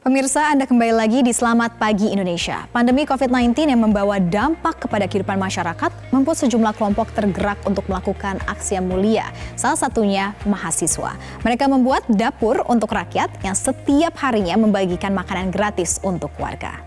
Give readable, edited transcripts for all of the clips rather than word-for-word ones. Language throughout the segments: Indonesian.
Pemirsa, Anda kembali lagi di Selamat Pagi Indonesia. Pandemi COVID-19 yang membawa dampak kepada kehidupan masyarakat membuat sejumlah kelompok tergerak untuk melakukan aksi yang mulia. Salah satunya mahasiswa. Mereka membuat dapur untuk rakyat yang setiap harinya membagikan makanan gratis untuk warga.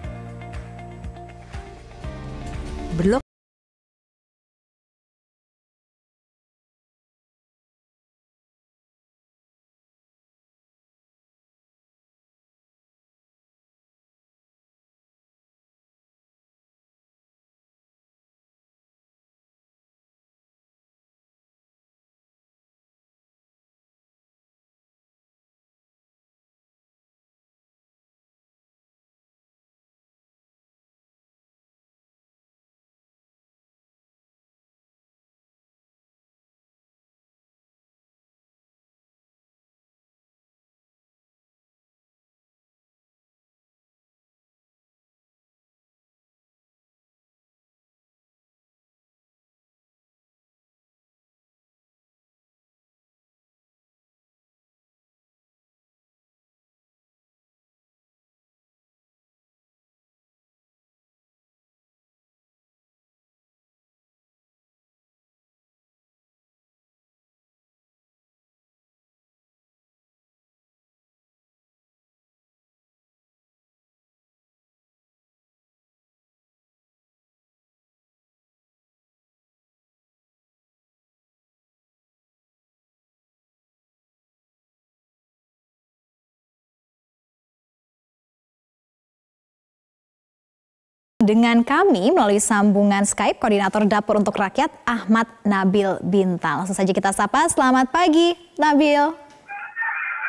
Dengan kami melalui sambungan Skype, Koordinator Dapur untuk Rakyat Ahmad Nabil Bintang. Langsung saja kita sapa. Selamat pagi, Nabil.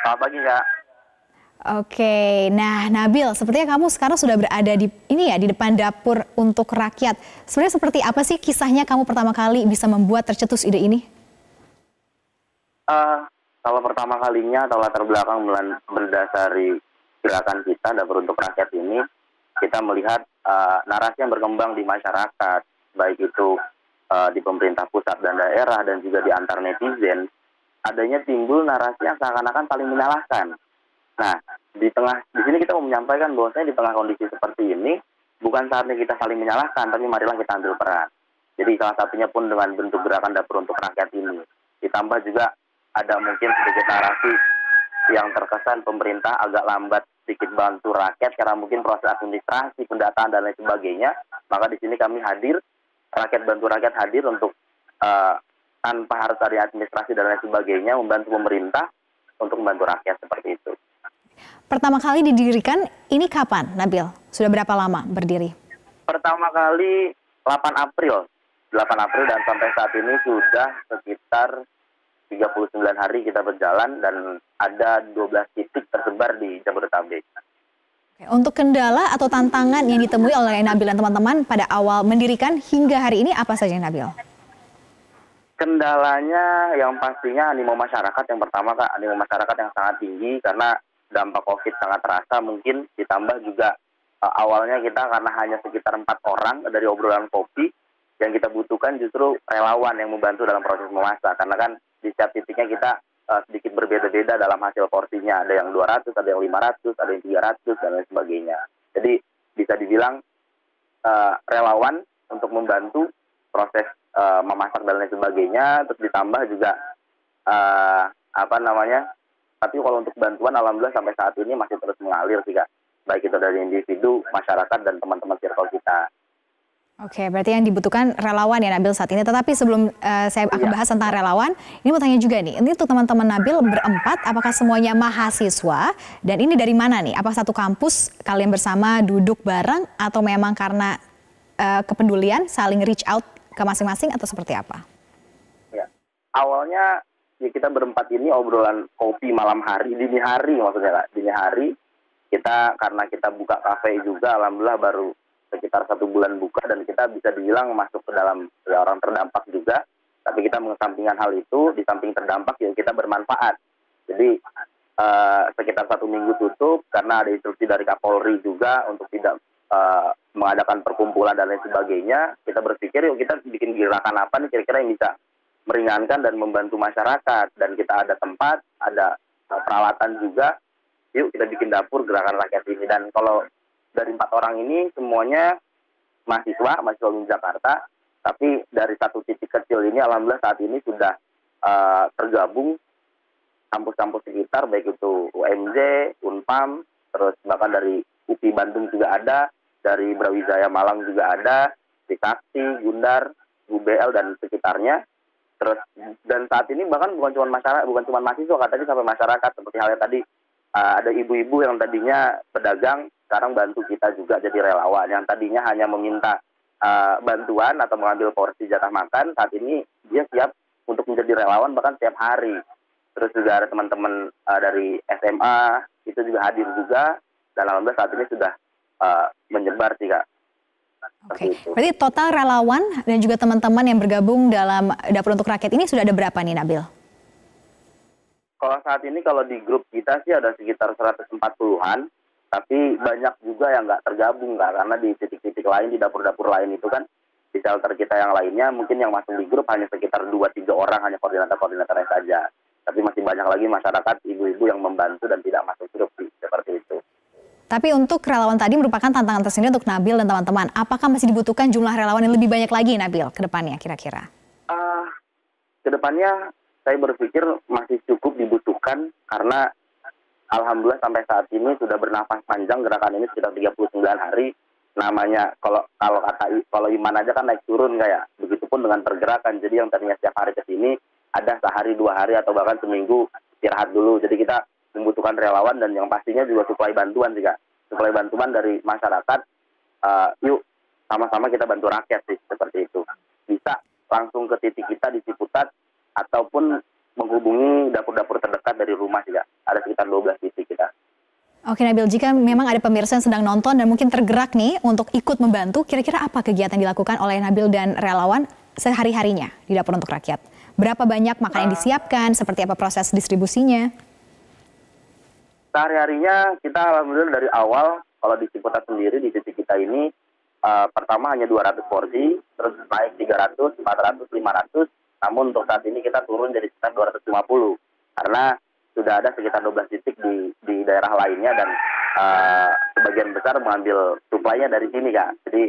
Selamat pagi, Kak. Oke, nah Nabil, sepertinya kamu sekarang sudah berada di depan Dapur untuk Rakyat. Sebenarnya seperti apa sih kisahnya kamu pertama kali bisa membuat tercetus ide ini? Kalau pertama kalinya atau latar belakang mendasari gerakan kita Dapur untuk Rakyat ini, kita melihat narasi yang berkembang di masyarakat, baik itu di pemerintah pusat dan daerah dan juga di antar netizen, adanya timbul narasi yang seakan-akan saling menyalahkan. Nah, di sini kita mau menyampaikan bahwasanya di tengah kondisi seperti ini, bukan saatnya kita saling menyalahkan, tapi marilah kita ambil peran. Jadi salah satunya pun dengan bentuk gerakan Dapur untuk Rakyat ini. Ditambah juga ada mungkin sedikit narasi yang terkesan pemerintah agak lambat sedikit bantu rakyat karena mungkin proses administrasi, pendataan dan lain sebagainya. Maka di sini kami hadir, bantu rakyat hadir untuk tanpa harus ada administrasi dan lain sebagainya, membantu pemerintah untuk membantu rakyat seperti itu. Pertama kali didirikan ini kapan, Nabil? Sudah berapa lama berdiri? Pertama kali 8 April dan sampai saat ini sudah sekitar 39 hari kita berjalan dan ada 12 titik tersebar di Jabodetabek. Untuk kendala atau tantangan yang ditemui oleh Nabil dan teman-teman pada awal mendirikan hingga hari ini apa saja, Nabil? Kendalanya yang pastinya animo masyarakat yang pertama, Kak. Animo masyarakat yang sangat tinggi karena dampak COVID sangat terasa, mungkin ditambah juga awalnya kita karena hanya sekitar 4 orang dari obrolan kopi, yang kita butuhkan justru relawan yang membantu dalam proses memasak. Karena kan di setiap titiknya kita sedikit berbeda-beda dalam hasil porsinya. Ada yang 200, ada yang 500, ada yang 300, dan lain sebagainya. Jadi bisa dibilang relawan untuk membantu proses memasak dan lain sebagainya. Terus ditambah juga tapi kalau untuk bantuan alhamdulillah sampai saat ini masih terus mengalir sih, Kak. Baik itu dari individu, masyarakat, dan teman-teman circle kita. Oke, berarti yang dibutuhkan relawan ya Nabil saat ini. Tetapi sebelum saya akan bahas tentang relawan, ini mau tanya juga nih, ini untuk teman-teman Nabil berempat, apakah semuanya mahasiswa? Dan ini dari mana nih? Apa satu kampus kalian bersama duduk bareng atau memang karena kepedulian saling reach out ke masing-masing atau seperti apa? Ya, awalnya ya kita berempat ini obrolan kopi malam hari, dini hari maksudnya, Kak. Dini hari kita karena kita buka kafe juga, alhamdulillah baru sekitar 1 bulan buka dan kita bisa dibilang masuk ke dalam orang terdampak juga. Tapi kita mengesampingkan hal itu, di samping terdampak ya kita bermanfaat. Jadi sekitar 1 minggu tutup karena ada instruksi dari Kapolri juga untuk tidak mengadakan perkumpulan dan lain sebagainya. Kita berpikir yuk kita bikin gerakan apa nih kira-kira yang bisa meringankan dan membantu masyarakat. Dan kita ada tempat, ada peralatan juga. yuk kita bikin dapur gerakan rakyat ini. Dan kalau dari 4 orang ini semuanya mahasiswa di Jakarta, tapi dari satu titik kecil ini alhamdulillah saat ini sudah tergabung kampus-kampus sekitar, baik itu UMJ, Unpam, terus bahkan dari UPI Bandung juga ada, dari Brawijaya Malang juga ada, Trisakti, Gundar, UBL dan sekitarnya. Terus dan saat ini bahkan bukan cuma mahasiswa, katanya sampai masyarakat, seperti halnya tadi ada ibu-ibu yang tadinya pedagang sekarang bantu kita juga jadi relawan, yang tadinya hanya meminta bantuan atau mengambil porsi jatah makan, saat ini dia siap untuk menjadi relawan bahkan setiap hari. Terus juga ada teman-teman dari SMA itu juga hadir juga, dan alhamdulillah saat ini sudah menyebar sih Kak. Oke, berarti total relawan dan juga teman-teman yang bergabung dalam Dapur Untuk Rakyat ini sudah ada berapa nih Nabil? Kalau saat ini kalau di grup kita sih ada sekitar 140-an, tapi banyak juga yang nggak tergabung Kak, karena di titik-titik lain, di dapur-dapur lain itu kan, di shelter kita yang lainnya mungkin yang masuk di grup hanya sekitar 2-3 orang, hanya koordinator-koordinatornya saja. Tapi masih banyak lagi masyarakat, ibu-ibu yang membantu dan tidak masuk grup seperti itu. Tapi untuk relawan tadi merupakan tantangan tersendiri untuk Nabil dan teman-teman. Apakah masih dibutuhkan jumlah relawan yang lebih banyak lagi Nabil ke depannya kira-kira? Ke depannya saya berpikir masih cukup dibutuhkan karena alhamdulillah sampai saat ini sudah bernafas panjang gerakan ini sekitar 39 hari. Namanya kalau iman aja kan naik turun kayak. Begitupun dengan pergerakan. Jadi yang tadinya setiap hari ke sini ada sehari 2 hari atau bahkan seminggu istirahat dulu. Jadi kita membutuhkan relawan dan yang pastinya juga suplai bantuan juga. Suplai bantuan dari masyarakat. Yuk sama-sama kita bantu rakyat sih seperti itu. Bisa langsung ke titik kita di Ciputat ataupun menghubungi dapur-dapur terdekat dari rumah juga. Ada sekitar 12 titik kita. Oke Nabil, jika memang ada pemirsa yang sedang nonton dan mungkin tergerak nih untuk ikut membantu, kira-kira apa kegiatan yang dilakukan oleh Nabil dan relawan sehari-harinya di Dapur Untuk Rakyat? Berapa banyak makanan yang disiapkan, seperti apa proses distribusinya? Sehari-harinya kita alhamdulillah dari awal, kalau di Ciputat sendiri, di titik kita ini, pertama hanya 200 porsi, terus naik 300, 400, 500, namun untuk saat ini kita turun jadi sekitar 250, karena sudah ada sekitar 12 titik di daerah lainnya dan sebagian besar mengambil suplainya dari sini Kak. Jadi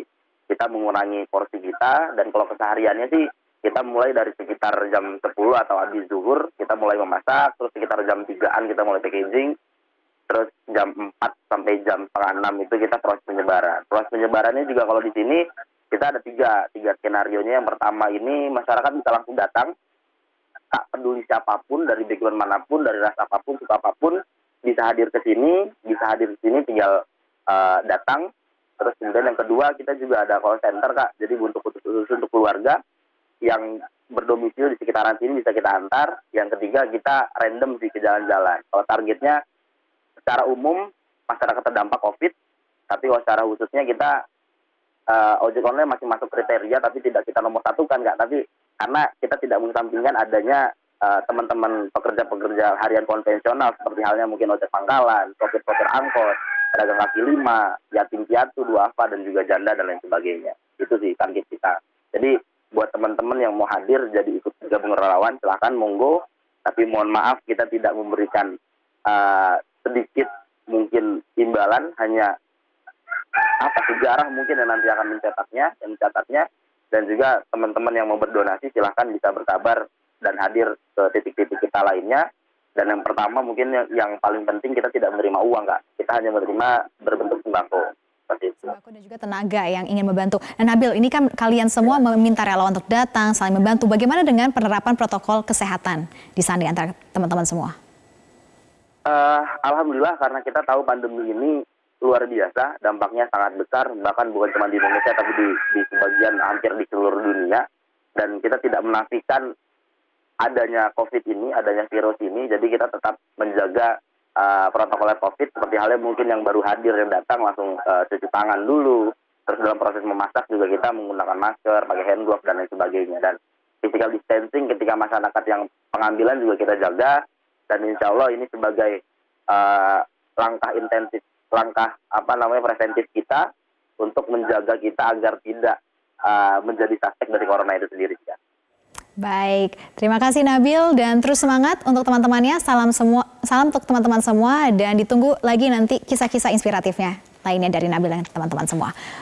kita mengurangi porsi kita, dan kalau kesehariannya sih kita mulai dari sekitar jam 10 atau habis zuhur kita mulai memasak, terus sekitar jam 3-an kita mulai packaging, terus jam 4 sampai jam setengah 6 itu kita proses penyebaran. Proses penyebarannya juga kalau di sini kita ada tiga skenario-nya. Yang pertama ini masyarakat bisa langsung datang, tak peduli siapapun, dari background manapun, dari ras apapun, suku apapun, bisa hadir ke sini, tinggal datang. Terus kemudian yang kedua kita juga ada call center Kak, jadi untuk khusus untuk keluarga yang berdomisili di sekitaran sini bisa kita antar. Yang ketiga kita random sih ke jalan-jalan. Kalau targetnya secara umum masyarakat terdampak COVID, tapi kalau secara khususnya kita ojek online masih masuk kriteria, tapi tidak kita nomor satukan Kak. Tapi karena kita tidak mengesampingkan adanya teman-teman pekerja-pekerja harian konvensional seperti halnya mungkin ojek pangkalan, sopir-sopir angkot, pedagang kaki lima, yatim piatu, duafa dan juga janda dan lain sebagainya. Itu sih target kita. Jadi buat teman-teman yang mau hadir jadi ikut gabung relawan, silakan monggo. Tapi mohon maaf kita tidak memberikan sedikit mungkin imbalan, hanya sejarah mungkin yang nanti akan mencatatnya, dan juga teman-teman yang mau berdonasi silahkan bisa berkabar dan hadir ke titik-titik kita lainnya. Dan yang pertama mungkin yang paling penting, kita tidak menerima uang Kak, kita hanya menerima berbentuk sembako. Sembako dan juga tenaga yang ingin membantu. Nah Nabil, ini kan kalian semua meminta relawan untuk datang, saling membantu. Bagaimana dengan penerapan protokol kesehatan di sana antara teman-teman semua? Alhamdulillah karena kita tahu pandemi ini luar biasa, dampaknya sangat besar, bahkan bukan cuma di Indonesia tapi di sebagian hampir di seluruh dunia. Dan kita tidak menafikan adanya COVID ini, adanya virus ini, jadi kita tetap menjaga protokol COVID seperti halnya mungkin yang baru hadir yang datang langsung cuci tangan dulu. Terus dalam proses memasak juga kita menggunakan masker, pakai hand glove dan lain sebagainya. Dan physical distancing ketika masyarakat yang pengambilan juga kita jaga. Dan insya Allah ini sebagai langkah preventif kita untuk menjaga kita agar tidak menjadi suspek dari corona itu sendiri. Baik, terima kasih Nabil dan terus semangat untuk teman-temannya. Salam untuk teman-teman semua dan ditunggu lagi nanti kisah-kisah inspiratifnya lainnya dari Nabil dan teman-teman semua.